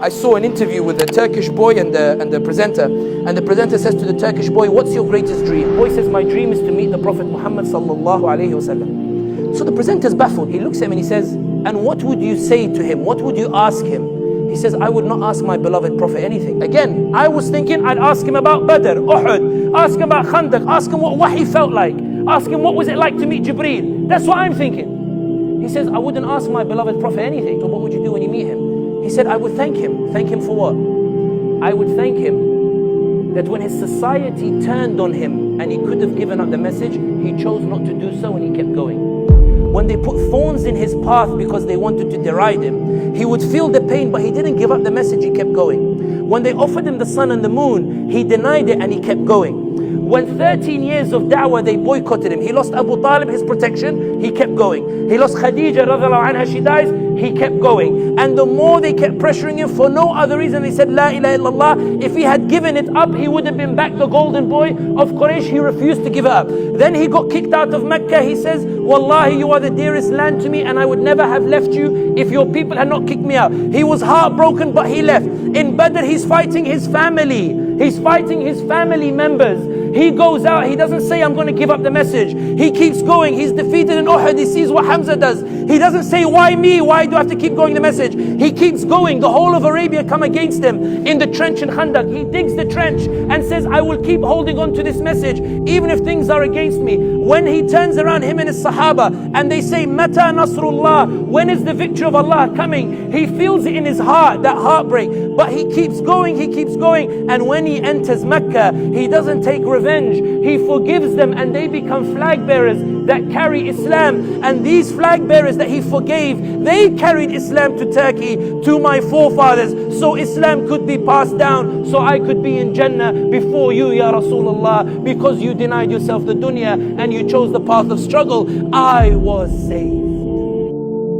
I saw an interview with the Turkish boy and the presenter. And the presenter says to the Turkish boy, what's your greatest dream? The boy says, my dream is to meet the Prophet Muhammad sallallahu alayhi wasallam. So the presenter is baffled. He looks at him and he says, and what would you say to him? What would you ask him? He says, I would not ask my beloved Prophet anything. Again, I was thinking I'd ask him about Badr, Uhud, ask him about Khandaq, ask him what Wahi felt like, ask him what was it like to meet Jibreel. That's what I'm thinking. He says, I wouldn't ask my beloved Prophet anything. So what would you do when you meet him? He said, I would thank him. Thank him for what? I would thank him that when his society turned on him and he could have given up the message, he chose not to do so and he kept going. When they put thorns in his path because they wanted to deride him, he would feel the pain, but he didn't give up the message, he kept going. When they offered him the sun and the moon, he denied it and he kept going. When 13 years of da'wah, they boycotted him. He lost Abu Talib, his protection, he kept going. He lost Khadija, radiallahu anha, she dies, he kept going. And the more they kept pressuring him for no other reason, they said, La ilaha illallah. If he had given it up, he would have been back the golden boy of Quraysh. He refused to give it up. Then he got kicked out of Mecca. He says, Wallahi, you are the dearest land to me, and I would never have left you if your people had not kicked me out. He was heartbroken, but he left. In Badr, he's fighting his family. He's fighting his family members. He goes out, he doesn't say, I'm going to give up the message. He keeps going. He's defeated in Uhud. He sees what Hamza does. He doesn't say, why me? Why do I have to keep going the message? He keeps going. The whole of Arabia come against him in the trench in Khandaq. He digs the trench and says, I will keep holding on to this message, even if things are against me. When he turns around, him and his Sahaba, and they say, Mata Nasrullah, when is the victory of Allah coming? He feels it in his heart, that heartbreak. But he keeps going, he keeps going. And when he enters Mecca, he doesn't take revenge. He forgives them and they become flag bearers that carry Islam. And these flag bearers that he forgave, they carried Islam to Turkey, to my forefathers, so Islam could be passed down, so I could be in Jannah before you, Ya Rasulullah, because you denied yourself the dunya and you chose the path of struggle. I was saved.